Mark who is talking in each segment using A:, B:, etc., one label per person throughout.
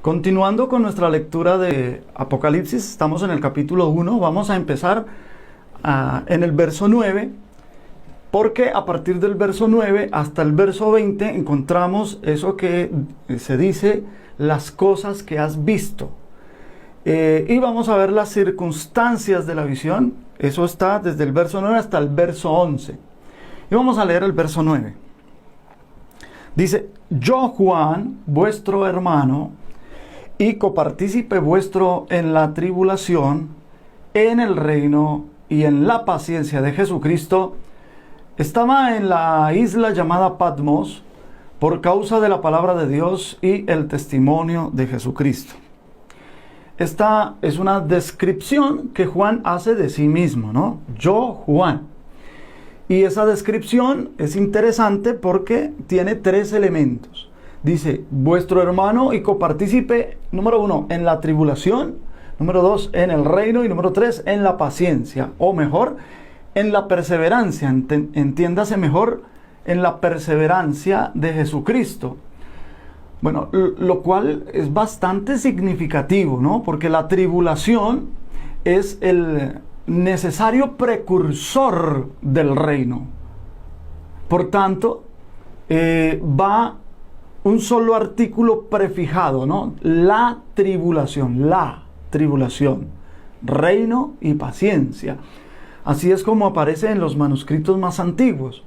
A: Continuando con nuestra lectura de Apocalipsis, estamos en el capítulo 1, vamos a empezar en el verso 9, porque a partir del verso 9 hasta el verso 20 encontramos eso que se dice, las cosas que has visto. Y vamos a ver las circunstancias de la visión, eso está desde el verso 9 hasta el verso 11. Y vamos a leer el verso 9. Dice, yo Juan, vuestro hermano, y copartícipe vuestro en la tribulación, en el reino y en la paciencia de Jesucristo, estaba en la isla llamada Patmos por causa de la palabra de Dios y el testimonio de Jesucristo. Esta es una descripción que Juan hace de sí mismo, ¿no? Yo, Juan. Y esa descripción es interesante porque tiene tres elementos. Dice, vuestro hermano y copartícipe, número 1, en la tribulación, número 2, en el reino, y número 3, en la paciencia, o mejor, en la perseverancia, entiéndase mejor, en la perseverancia de Jesucristo. Bueno, lo cual es bastante significativo, ¿no? Porque la tribulación es el necesario precursor del reino. Por tanto, va un solo artículo prefijado, ¿no? La tribulación, reino y paciencia. Así es como aparece en los manuscritos más antiguos.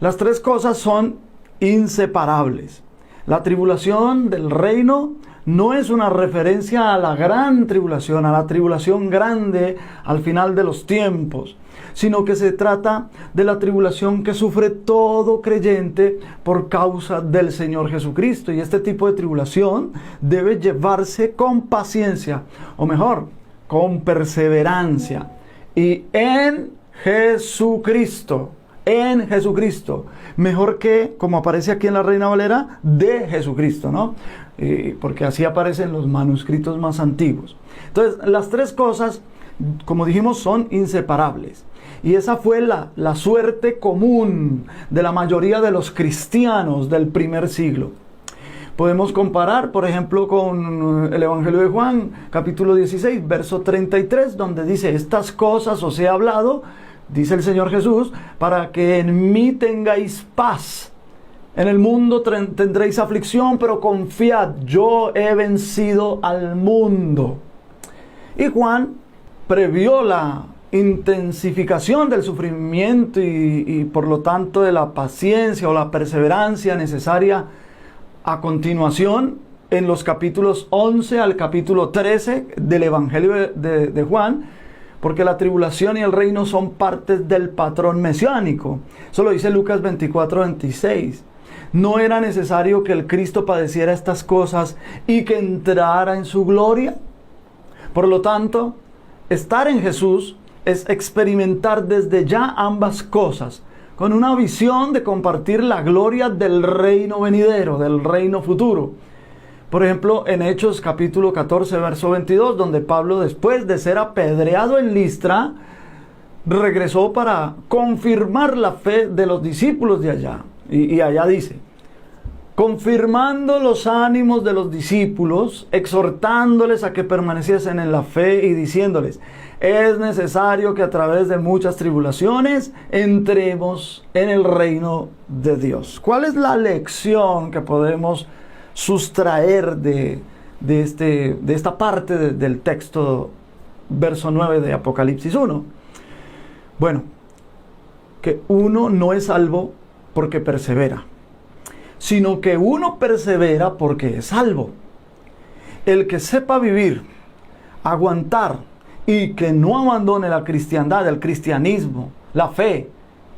A: Las tres cosas son inseparables. La tribulación del reino no es una referencia a la gran tribulación, a la tribulación grande al final de los tiempos, sino que se trata de la tribulación que sufre todo creyente por causa del Señor Jesucristo. Y este tipo de tribulación debe llevarse con paciencia, o mejor, con perseverancia. Y en Jesucristo, mejor que, como aparece aquí en la Reina Valera, de Jesucristo, ¿no? Porque así aparecen los manuscritos más antiguos. Entonces, las tres cosas, como dijimos, son inseparables. Y esa fue la suerte común de la mayoría de los cristianos del primer siglo. Podemos comparar, por ejemplo, con el Evangelio de Juan, capítulo 16, verso 33, donde dice, estas cosas os he hablado, dice el Señor Jesús, para que en mí tengáis paz. En el mundo tendréis aflicción, pero confiad, yo he vencido al mundo. Y Juan previó la intensificación del sufrimiento y por lo tanto de la paciencia o la perseverancia necesaria a continuación en los capítulos 11 al capítulo 13 del Evangelio de Juan, porque la tribulación y el reino son partes del patrón mesiánico. Eso lo dice Lucas 24:26. ¿No era necesario que el Cristo padeciera estas cosas y que entrara en su gloria? Por lo tanto, estar en Jesús es experimentar desde ya ambas cosas, con una visión de compartir la gloria del reino venidero, del reino futuro. Por ejemplo, en Hechos capítulo 14, verso 22, donde Pablo, después de ser apedreado en Listra, regresó para confirmar la fe de los discípulos de allá. Y allá dice, confirmando los ánimos de los discípulos, exhortándoles a que permaneciesen en la fe y diciéndoles, es necesario que a través de muchas tribulaciones entremos en el reino de Dios. ¿Cuál es la lección que podemos sustraer de esta parte del texto, verso 9 de Apocalipsis 1? Bueno, que uno no es salvo porque persevera, sino que uno persevera porque es salvo. El que sepa vivir, aguantar y que no abandone la cristiandad, el cristianismo, la fe,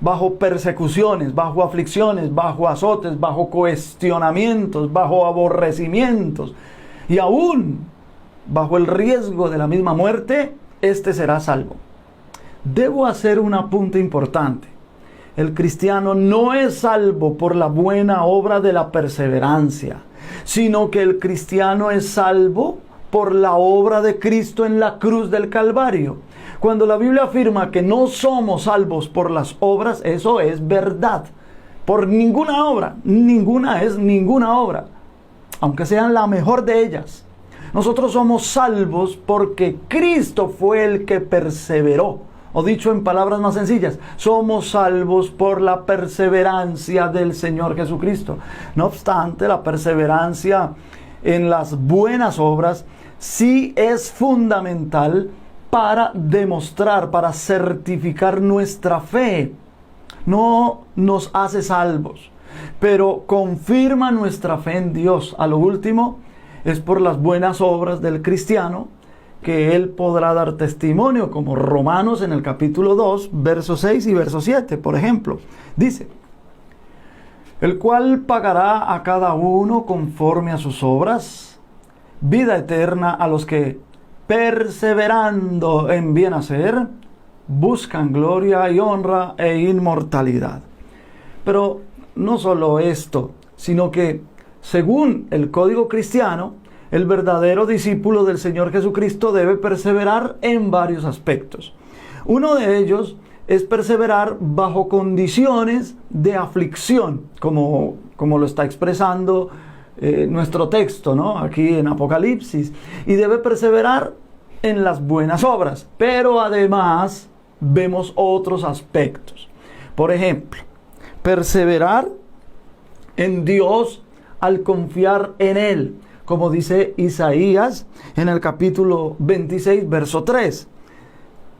A: bajo persecuciones, bajo aflicciones, bajo azotes, bajo cuestionamientos, bajo aborrecimientos y aún bajo el riesgo de la misma muerte, este será salvo. Debo hacer un apunte importante. El cristiano no es salvo por la buena obra de la perseverancia, sino que el cristiano es salvo por la obra de Cristo en la cruz del Calvario. Cuando la Biblia afirma que no somos salvos por las obras, eso es verdad. Por ninguna obra, ninguna obra. aunque sean la mejor de ellas. Nosotros somos salvos porque Cristo fue el que perseveró. O dicho en palabras más sencillas, somos salvos por la perseverancia del Señor Jesucristo. No obstante, la perseverancia en las buenas obras sí es fundamental para demostrar, para certificar nuestra fe. No nos hace salvos, pero confirma nuestra fe en Dios. A lo último, es por las buenas obras del cristiano que él podrá dar testimonio, como Romanos en el capítulo 2, versos 6 y verso 7, por ejemplo. Dice, el cual pagará a cada uno conforme a sus obras, vida eterna a los que, perseverando en bien hacer, buscan gloria y honra e inmortalidad. Pero no solo esto, sino que, según el código cristiano, el verdadero discípulo del Señor Jesucristo debe perseverar en varios aspectos. Uno de ellos es perseverar bajo condiciones de aflicción, como lo está expresando nuestro texto, ¿no? Aquí en Apocalipsis. Y debe perseverar en las buenas obras. Pero además vemos otros aspectos. Por ejemplo, perseverar en Dios al confiar en Él. Como dice Isaías en el capítulo 26, verso 3.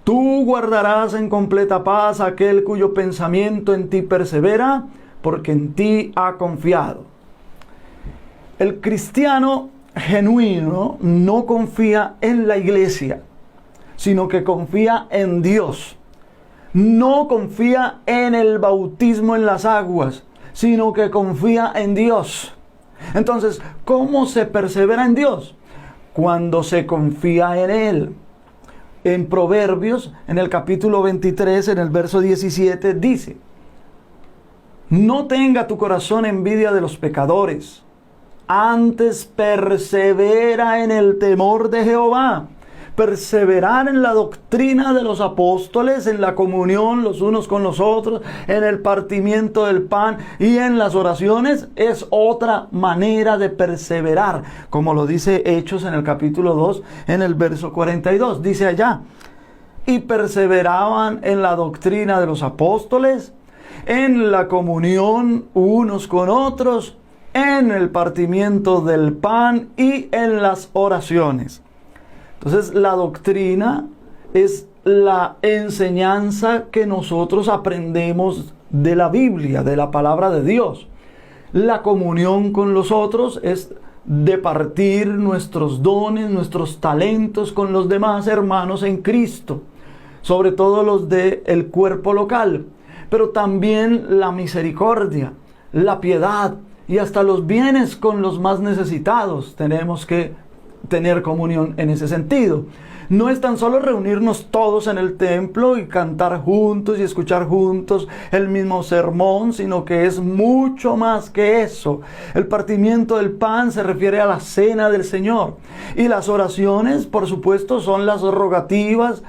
A: Tú guardarás en completa paz a aquel cuyo pensamiento en ti persevera, porque en ti ha confiado. El cristiano genuino no confía en la iglesia, sino que confía en Dios. No confía en el bautismo en las aguas, sino que confía en Dios. Entonces, ¿cómo se persevera en Dios? Cuando se confía en Él. En Proverbios, en el capítulo 23, en el verso 17, dice: no tenga tu corazón envidia de los pecadores, antes persevera en el temor de Jehová. Perseverar en la doctrina de los apóstoles, en la comunión los unos con los otros, en el partimiento del pan y en las oraciones es otra manera de perseverar, como lo dice Hechos en el capítulo 2, en el verso 42. Dice allá: y perseveraban en la doctrina de los apóstoles, en la comunión unos con otros, en el partimiento del pan y en las oraciones. Entonces, la doctrina es la enseñanza que nosotros aprendemos de la Biblia, de la palabra de Dios. La comunión con los otros es departir nuestros dones, nuestros talentos con los demás hermanos en Cristo, sobre todo los del cuerpo local, pero también la misericordia, la piedad y hasta los bienes con los más necesitados. Tenemos que tener comunión en ese sentido. No es tan solo reunirnos todos en el templo y cantar juntos y escuchar juntos el mismo sermón, sino que es mucho más que eso. El partimiento del pan se refiere a la cena del Señor. Y las oraciones, por supuesto, son las rogativas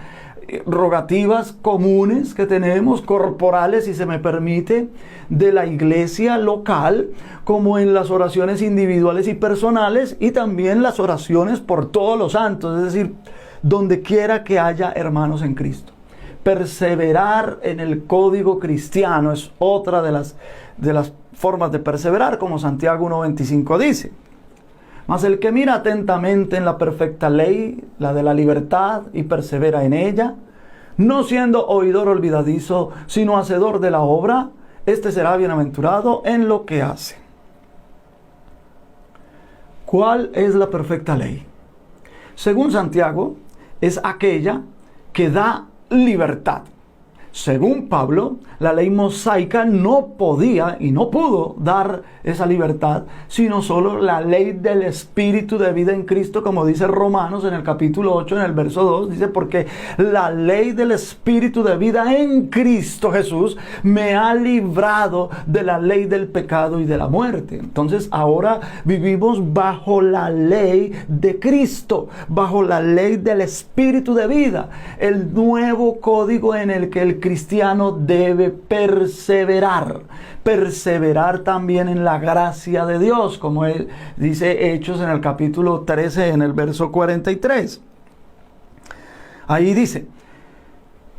A: comunes que tenemos, corporales, si se me permite, de la iglesia local, como en las oraciones individuales y personales, y también las oraciones por todos los santos, es decir, donde quiera que haya hermanos en Cristo. Perseverar en el código cristiano es otra de las formas de perseverar, como Santiago 1:25 dice: mas el que mira atentamente en la perfecta ley, la de la libertad, y persevera en ella, no siendo oidor olvidadizo, sino hacedor de la obra, este será bienaventurado en lo que hace. ¿Cuál es la perfecta ley? Según Santiago, es aquella que da libertad. Según Pablo, la ley mosaica no podía y no pudo dar esa libertad, sino solo la ley del Espíritu de vida en Cristo, como dice Romanos en el capítulo 8, en el verso 2, dice: porque la ley del Espíritu de vida en Cristo Jesús me ha librado de la ley del pecado y de la muerte. Entonces ahora vivimos bajo la ley de Cristo, bajo la ley del Espíritu de vida, el nuevo código en el que el cristiano debe perseverar. Perseverar también en la gracia de Dios, como él dice Hechos en el capítulo 13, en el verso 43. Ahí dice: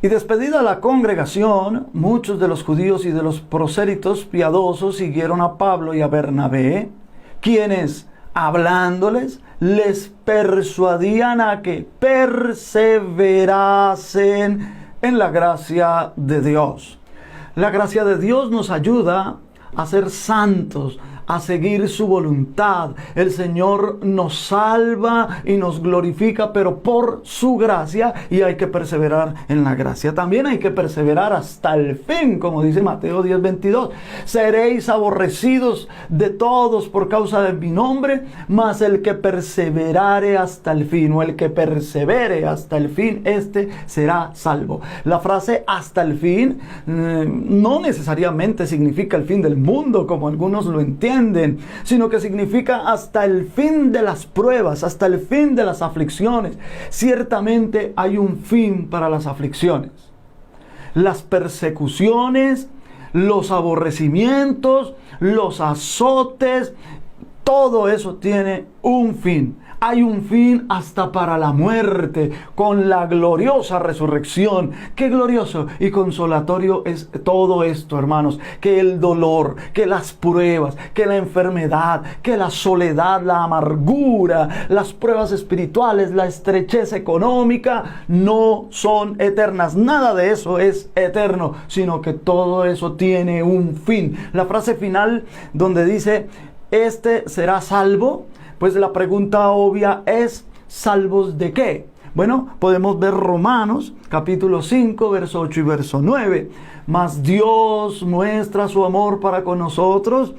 A: y despedida la congregación, muchos de los judíos y de los prosélitos piadosos siguieron a Pablo y a Bernabé, quienes, hablándoles, les persuadían a que perseverasen en la gracia de Dios. La gracia de Dios nos ayuda a ser santos, a seguir su voluntad. El Señor nos salva y nos glorifica, pero por su gracia, y hay que perseverar en la gracia. También hay que perseverar hasta el fin, como dice Mateo 10:22. Seréis aborrecidos de todos por causa de mi nombre, mas el que perseverare hasta el fin, o el que persevere hasta el fin, este será salvo. La frase hasta el fin no necesariamente significa el fin del mundo, como algunos lo entienden, sino que significa hasta el fin de las pruebas, hasta el fin de las aflicciones. Ciertamente hay un fin para las aflicciones. Las persecuciones, los aborrecimientos, los azotes, todo eso tiene un fin. Hay un fin hasta para la muerte, con la gloriosa resurrección. Qué glorioso y consolatorio es todo esto, hermanos. Que el dolor, que las pruebas, que la enfermedad, que la soledad, la amargura, las pruebas espirituales, la estrechez económica, no son eternas. Nada de eso es eterno, sino que todo eso tiene un fin. La frase final donde dice: este será salvo, pues la pregunta obvia es: ¿salvos de qué? Bueno, podemos ver Romanos capítulo 5, verso 8 y verso 9. Mas Dios muestra su amor para con nosotros,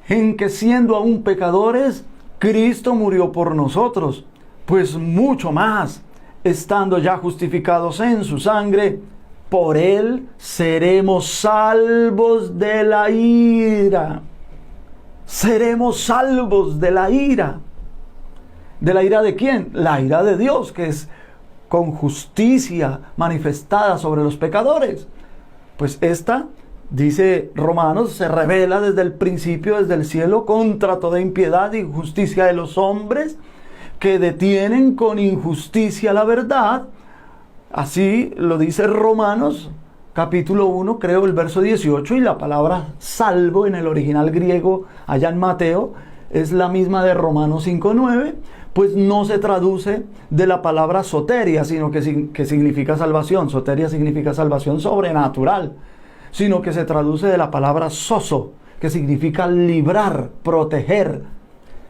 A: en que siendo aún pecadores, Cristo murió por nosotros. Pues mucho más, estando ya justificados en su sangre, por él seremos salvos de la ira. Seremos salvos de la ira. ¿De la ira de quién? La ira de Dios, que es con justicia manifestada sobre los pecadores. Pues esta, dice Romanos, se revela desde el principio, desde el cielo, contra toda impiedad y injusticia de los hombres, que detienen con injusticia la verdad. Así lo dice Romanos capítulo 1, creo el verso 18, y la palabra salvo en el original griego allá en Mateo es la misma de Romanos 5:9, pues no se traduce de la palabra soteria, sino que significa salvación. Soteria significa salvación sobrenatural, sino que se traduce de la palabra sozo, que significa librar, proteger.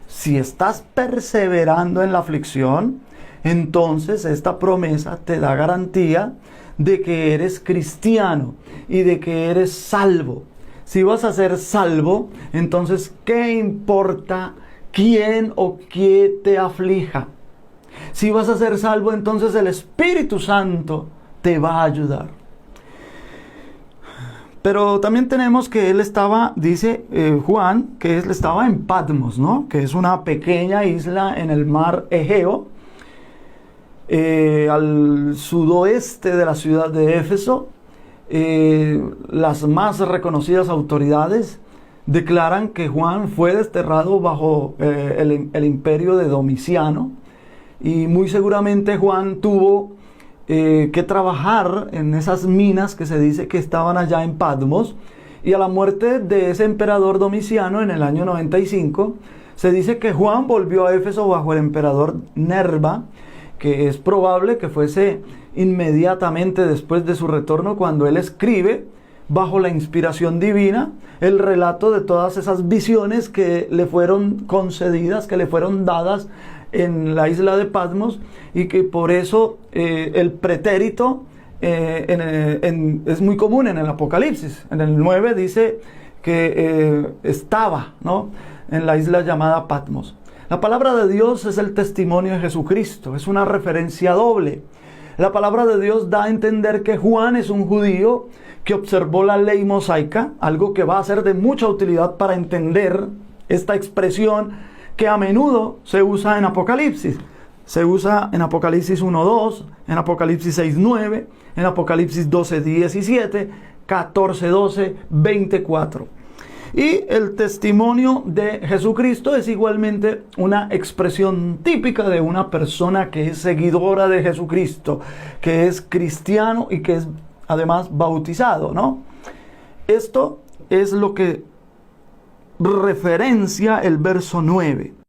A: Si estás perseverando en la aflicción, entonces esta promesa te da garantía de que eres cristiano y de que eres salvo. Si vas a ser salvo, entonces ¿qué importa quién o qué te aflija? Si vas a ser salvo, entonces el Espíritu Santo te va a ayudar. Pero también tenemos que él estaba, dice Juan, que él estaba en Patmos, ¿no? Que es una pequeña isla en el mar Egeo, al sudoeste de la ciudad de Éfeso. Las más reconocidas autoridades declaran que Juan fue desterrado bajo el imperio de Domiciano, y muy seguramente Juan tuvo que trabajar en esas minas que se dice que estaban allá en Patmos, y a la muerte de ese emperador Domiciano en el año 95, se dice que Juan volvió a Éfeso bajo el emperador Nerva, que es probable que fuese inmediatamente después de su retorno, cuando él escribe, bajo la inspiración divina, el relato de todas esas visiones que le fueron concedidas, que le fueron dadas en la isla de Patmos, y que por eso el pretérito es muy común en el Apocalipsis. En el 9 dice que estaba, ¿no?, en la isla llamada Patmos. La palabra de Dios es el testimonio de Jesucristo, es una referencia doble. La palabra de Dios da a entender que Juan es un judío que observó la ley mosaica, algo que va a ser de mucha utilidad para entender esta expresión que a menudo se usa en Apocalipsis. Se usa en Apocalipsis 1:2, en Apocalipsis 6:9, en Apocalipsis 12:17, 14:12, 20:4. Y el testimonio de Jesucristo es igualmente una expresión típica de una persona que es seguidora de Jesucristo, que es cristiano y que es además bautizado, ¿no? Esto es lo que referencia el verso 9.